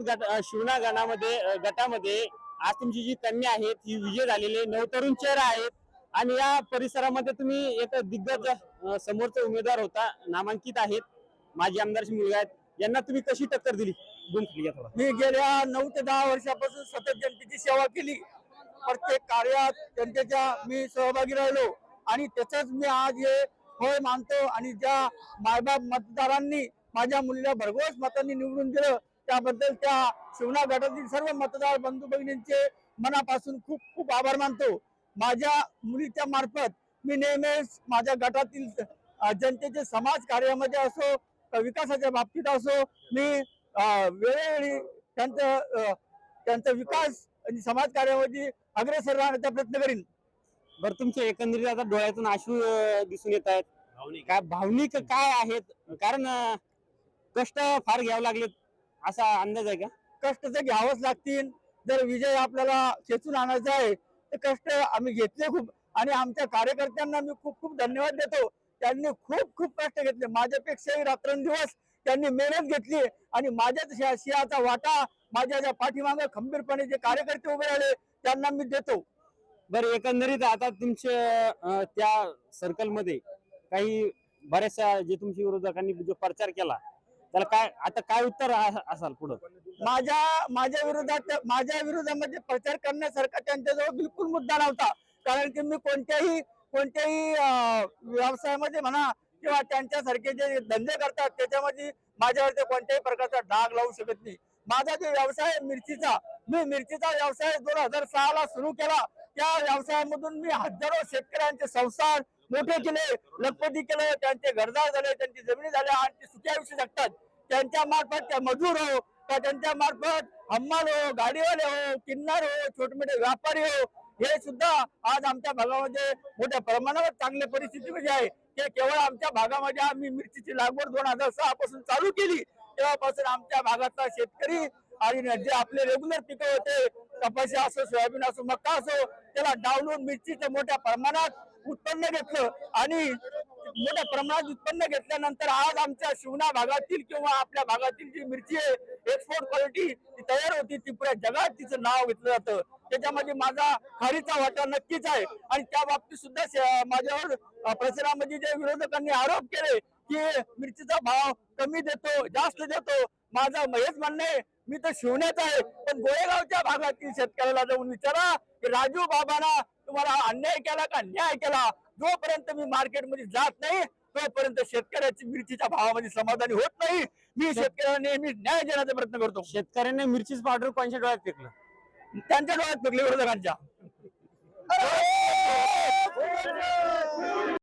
शिवना गटामध्ये आज तुमची जी कन्या आहे ती विजय झालेले 9 तरुण चेहरा आहेत आणि या परिसरामध्ये तुम्ही एक दिग्गज समोरचा उमेदवार होता नामांकित आहेत माजी आमदारची मुलगा आहेत यांना तुम्ही कशी टक्कर दिली? मी गेल्या 9 ते 10 वर्षापासून सतत जनतेची सेवा केली। प्रत्येक कार्यात जनतेच्या मी सहभागी राहिलो आणि त्याचंच मी आज हे फळ मानतो। आणि ज्या मायबाप मतदारांनी माझ्या मुलीला भरघोस मतांनी निवडून दिलं त्याबद्दल त्या शिवना गटातील सर्व मतदार बंधू भगिनींचे मनापासून खूप खूप आभार मानतो। माझ्या मुलीच्या मार्फत मी नेहमीच माझ्या गटातील जनतेचे समाज कार्यामध्ये असो विकासाच्या बाबतीत असो मी वेळोवेळी त्यांचा विकास आणि समाज कार्यामध्ये अग्रेसर राहण्याचा प्रयत्न करीन। बरं, तुमच्या एकंदरीत आता डोळ्यातून अश्रू दिसून येत आहेत, काय भावनिक काय आहेत? कारण कष्ट फार घ्यावं लागलेत असा अंदाज आहे का? कष्ट तर घ्यावंच लागतील। जर विजय आपल्याला खेचून आणायचा आहे तर कष्ट आम्ही घेतले खूप आणि आमच्या कार्यकर्त्यांना मी खूप खूप धन्यवाद देतो। त्यांनी खूप खूप कष्ट घेतले, माझ्यापेक्षाही रात्रंदिवस त्यांनी मेहनत घेतली आणि माझ्या सिंहाचा वाटा माझ्या पाठीमागे खंबीरपणे जे कार्यकर्ते उभे राहिले त्यांना मी देतो। बरं, एकंदरीत आता तुमच्या त्या सर्कल मध्ये काही बऱ्याचशा जे तुमच्या विरोधकांनी जो प्रचार केला त्याला काय आता काय उत्तर असाल पुढे? माझ्या विरोधामध्ये प्रचार करण्यासारखा त्यांच्याजवळ बिलकुल मुद्दा नव्हता। कारण की मी कोणत्याही व्यवसायामध्ये म्हणा किंवा त्यांच्यासारखे जे धंदे करतात त्याच्यामध्ये माझ्यावरती कोणत्याही प्रकारचा डाग लावू शकत नाही। माझा जो व्यवसाय आहे मिरचीचा, मी मिरचीचा व्यवसाय 2006 ला सुरू केला। त्या व्यवसायामधून मी हजारो शेतकऱ्यांचे संसार मोठे केले, लखपती केले, त्यांचे घरदार झाले, त्यांची जमिनी झाल्या आणि ते सुखी आयुष्य जगतात। त्यांच्या मार्फत त्या मजूर हो का त्यांच्या मार्फत हम्माल हो, गाडीवाले हो, किन्नर हो, छोटे मोठे व्यापारी हो, हे सुद्धा आज आमच्या भागामध्ये मोठ्या प्रमाणावर चांगल्या परिस्थितीमध्ये आहे। ते केवळ आमच्या भागामध्ये आम्ही मिरचीची लागवड 2006 पासून चालू केली तेव्हापासून आमच्या भागातला शेतकरी आणि जे आपले रेग्युलर पिकं होते कपाशी असो, सोयाबीन असो, मका असो, त्याला डावलून मिरचीचं मोठ्या प्रमाणात उत्पन्न घेतलं आणि मोठ्या प्रमाणात उत्पन्न घेतल्यानंतर आज आमच्या शिवना भागातील किंवा आपल्या भागातील जी मिरची आहे एक्सपोर्ट क्वालिटी ती तयार होती, ती पुऱ्या जगात तिचं नाव घेतलं जातं। त्याच्यामध्ये माझा खारीचा वाटा नक्कीच आहे आणि त्या बाबतीत सुद्धा माझ्यावर प्रचारामध्ये जे विरोधकांनी आरोप केले की मिरचीचा भाव कमी देतो, जास्त देतो, माझं हेच म्हणणं आहे मी तर शिवण्याचा आहे। पण गोळेगावच्या भागातील शेतकऱ्याला जाऊन विचारा की राजू बाबांना तुम्हाला अन्याय केला का न्याय केला? जोपर्यंत मी मार्केटमध्ये जात नाही तोपर्यंत शेतकऱ्याची मिरचीच्या भावामध्ये समाधानी होत नाही। मी शेतकऱ्यांना नेहमी न्याय देण्याचा प्रयत्न करतो। शेतकऱ्यांनी मिरचीच पावडर कोणच्या डोळ्यात फेकलं? त्यांच्या डोळ्यात फेकले विरोधकांच्या।